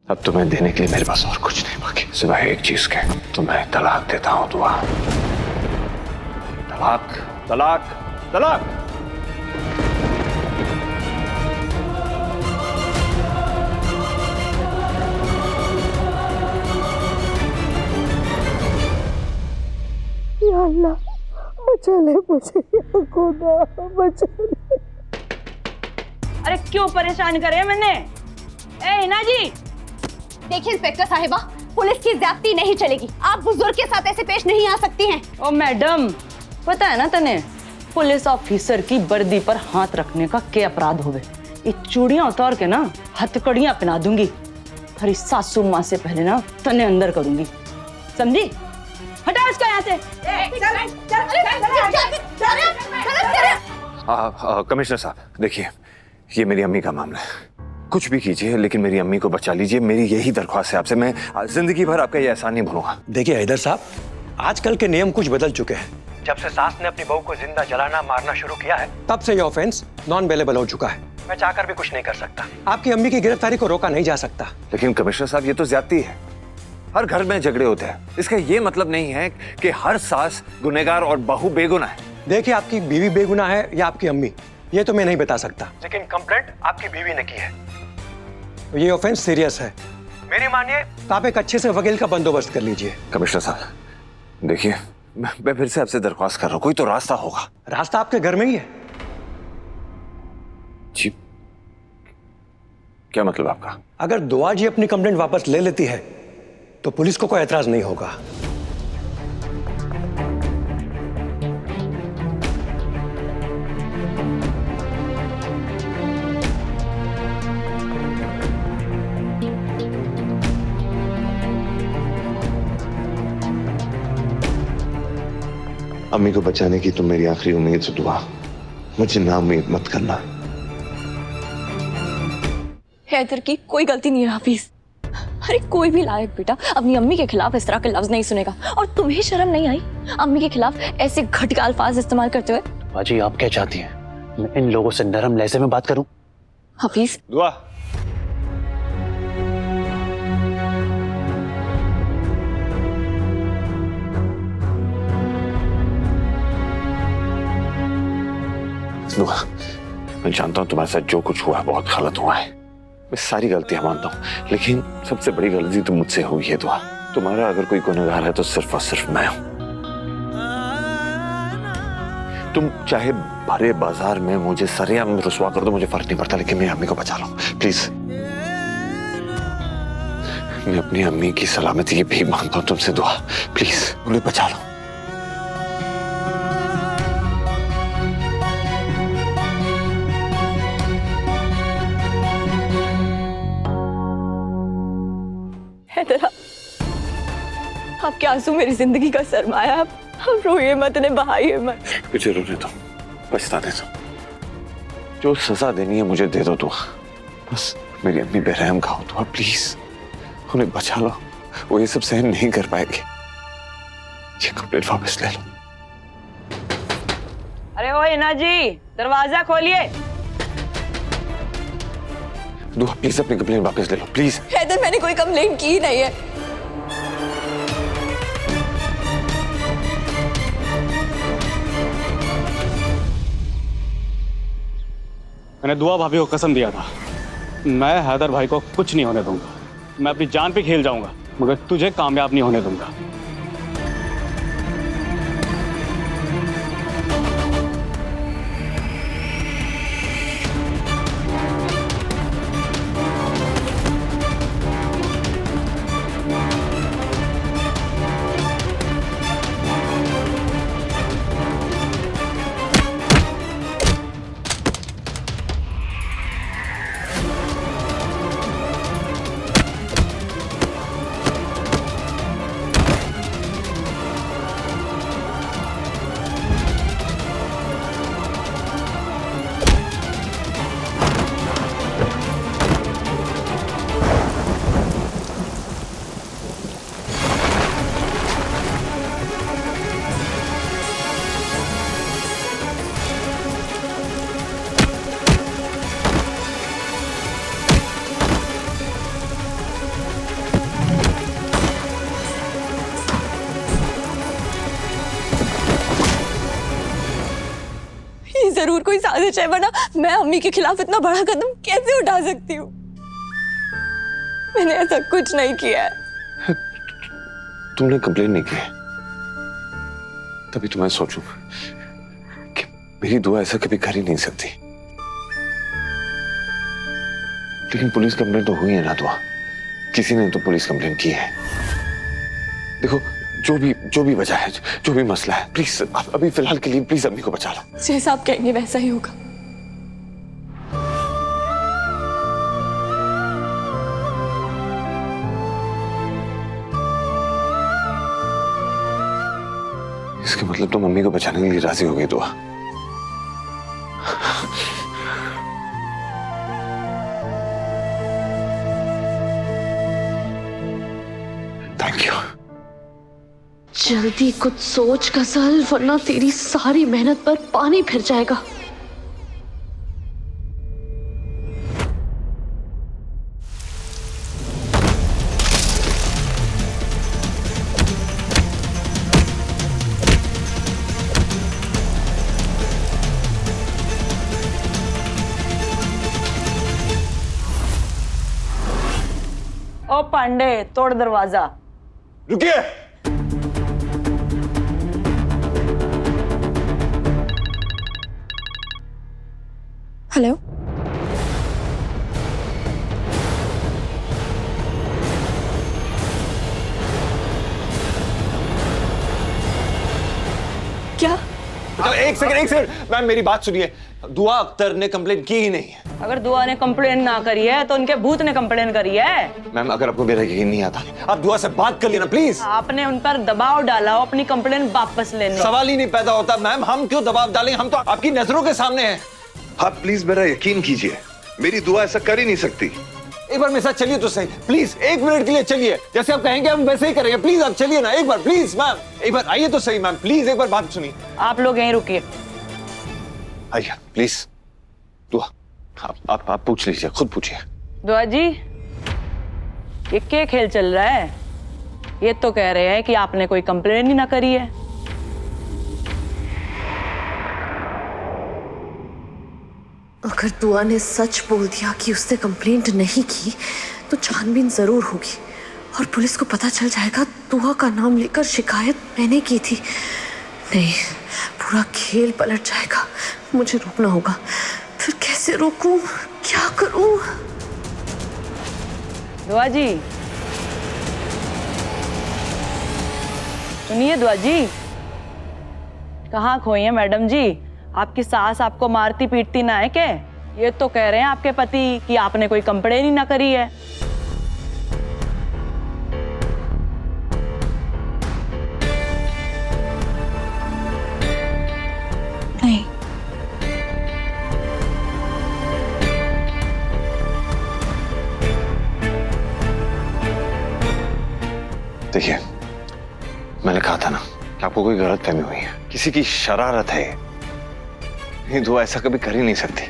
अब तुम्हें देने के लिए मेरे पास और कुछ नहीं बाकी सिवाय एक चीज के। तुम्हें तलाक देता हूं दुआ। तलाक तलाक तलाक। या अल्लाह बचा ले मुझे, या खुदा बचा ले। अरे क्यों परेशान करे मैंने? ए हिना जी, देखिए इंस्पेक्टर साहिबा, पुलिस की ज्यादती नहीं चलेगी। आप बुजुर्ग के साथ ऐसे पेश नहीं आ सकती हैं। ओ मैडम, पता है ना तने पुलिस ऑफिसर की वर्दी पर हाथ रखने का क्या अपराध होवे? ये चूड़ियां उतार के ना हथकड़ियां पहना दूंगी। हरी सासू माँ से पहले ना तने अंदर करूंगी, समझी? हटा इसको यहाँ से। कमिश्नर साहब देखिए, ये मेरी अम्मी का मामला है। कुछ भी कीजिए लेकिन मेरी अम्मी को बचा लीजिए। मेरी यही दरख्वास्त है आपसे। मैं जिंदगी भर आपका ये एहसान नहीं भूलूंगा। देखिए हैदर साहब, आजकल के नियम कुछ बदल चुके हैं। जब से सास ने अपनी बहू को जिंदा जलाना मारना शुरू किया है, तब से ये ऑफेंस नॉन बेलेबल हो चुका है। मैं चाहकर भी कुछ नहीं कर सकता। आपकी अम्मी की गिरफ्तारी को रोका नहीं जा सकता। लेकिन कमिश्नर साहब, ये तो ज्यादती है। हर घर में झगड़े होते हैं। इसका ये मतलब नहीं है कि हर सास गुनहगार और बहू बेगुनाह है। देखिए, आपकी बीवी बेगुनाह है या आपकी अम्मी, ये तो मैं नहीं बता सकता, लेकिन कंप्लेंट आपकी बीवी ने की है। तो ये ऑफेंस सीरियस है। मेरी मानिए तो आप एक अच्छे से वकील का बंदोबस्त कर लीजिए। कमिश्नर साहब देखिए, मैं फिर से आपसे दरख्वास्त कर रहा हूँ, कोई तो रास्ता होगा। रास्ता आपके घर में ही है। जी, क्या मतलब आपका? अगर दुआ जी अपनी कंप्लेंट वापस ले लेती है तो पुलिस को कोई एतराज नहीं होगा। अम्मी को बचाने की तुम मेरी आखिरी उम्मीद से दुआ। मुझे ना उम्मीद मत करना। हैदर की कोई गलती नहीं है हाफिज। अरे कोई भी लायक बेटा अपनी अम्मी के खिलाफ इस तरह के लफ्ज नहीं सुनेगा। और तुम्हें शर्म नहीं आई अम्मी के खिलाफ ऐसे घटिया अल्फाज इस्तेमाल करते हुए? बाजी, आप क्या चाहती हैं? मैं इन लोगों से नरम लहजे में बात करूं? हाफिज, दुआ, दुआ, मैं जानता हूं तुम्हारे साथ जो कुछ हुआ है बहुत गलत हुआ है। मैं सारी गलतियां मानता हूं, लेकिन सबसे बड़ी गलती तो मुझसे हुई है दुआ। तुम्हारा अगर कोई गुनहगार है तो सिर्फ और सिर्फ मैं हूं। तुम चाहे भरे बाजार में मुझे सरेआम रुसवा कर दो, मुझे फर्क नहीं पड़ता, लेकिन मेरी अम्मी को बचा लो प्लीज। मैं अपनी अम्मी की सलामती की भीख मांगता हूं तुमसे दुआ, प्लीज उन्हें बचा लो। हैदर, आपके आंसू मेरी जिंदगी का सरमाया। आप रोइए मत, ने बहाइए मत। मुझे रोने दो, पछताने दो। जो सजा देनी है मुझे दे दो दुआ। बस मेरी अम्मी बेरहम का हो दुआ, प्लीज उन्हें बचा लो। वो ये सब सहन नहीं कर पाएंगे। ये कंप्लेंट वापस ले लो। अरे ओ हिना जी, दरवाजा खोलिए। दुआ प्लीज अपनी कंप्लेंट वापस ले लो प्लीज। हैदर, मैंने कोई कंप्लेंट की नहीं है। मैंने दुआ भाभी को कसम दिया था, मैं हैदर भाई को कुछ नहीं होने दूंगा। मैं अपनी जान पे खेल जाऊंगा, मगर तुझे कामयाब नहीं होने दूंगा। जरूर कोई साजिश है, वरना मैं अम्मी के खिलाफ इतना बड़ा कदम कैसे उठा सकती हूँ? मैंने ऐसा कुछ नहीं किया है। तुमने कंप्लेन नहीं की, तभी तो मैं सोचूं कि मेरी दुआ ऐसा कभी कर ही नहीं सकती। लेकिन पुलिस कंप्लेन तो हुई है ना दुआ, किसी ने तो पुलिस कंप्लेन की है। देखो जो भी वजह है, जो भी मसला है, प्लीज आप अभी फिलहाल के लिए प्लीज अम्मी को बचा लो। जैसा आप कहेंगे वैसा ही होगा। इसका मतलब तो मम्मी को बचाने के लिए राजी हो गई दुआ। Thank you. जल्दी कुछ सोच गजल, वरना तेरी सारी मेहनत पर पानी फिर जाएगा। ओ पांडे, तोड़ दरवाजा। रुकिए। हेलो, क्या? एक सेकंड मैम, मेरी बात सुनिए। दुआ अख्तर ने कंप्लेन की ही नहीं है। अगर दुआ ने कंप्लेन ना करी है तो उनके भूत ने कंप्लेन करी है। मैम अगर आपको मेरा यकीन नहीं आता, आप दुआ से बात कर लेना प्लीज। आपने उन पर दबाव डाला हो अपनी कंप्लेन वापस लेने। सवाल ही नहीं पैदा होता मैम, हम क्यों दबाव डालेंगे, हम तो आपकी नजरों के सामने हैं। आप प्लीज मेरा यकीन कीजिए, मेरी दुआ ऐसा कर ही नहीं सकती। एक बार मेरे साथ चलिए तो सही, प्लीज 1 मिनट के लिए चलिए। जैसे आप कहेंगे हम वैसे ही करेंगे। प्लीज आप चलिए ना एक बार, प्लीज मैम एक बार आइए तो सही। मैम प्लीज एक बार बात सुनिए। आप लोग यहीं रुकिए। आइए प्लीज। दुआ आप पूछ लीजिए, खुद पूछिए। दुआ जी, ये क्या खेल चल रहा है? ये तो कह रहे हैं कि आपने कोई कंप्लेन ही ना करी है। अगर दुआ ने सच बोल दिया कि उसने कंप्लेंट नहीं की तो छानबीन जरूर होगी और पुलिस को पता चल जाएगा दुआ का नाम लेकर शिकायत मैंने की थी। नहीं, पूरा खेल पलट जाएगा। मुझे रोकना होगा। फिर कैसे रोकूं, क्या करूं? दुआ जी सुनिए, दुआ जी कहाँ खोई हैं मैडम जी? आपकी सास आपको मारती पीटती ना है क्या? ये तो कह रहे हैं आपके पति कि आपने कोई कंप्लेन ही ना करी है। नहीं, देखिए मैंने कहा था ना कि आपको कोई गलतफहमी हुई है, किसी की शरारत है। ये दुआ ऐसा कभी कर ही नहीं सकती।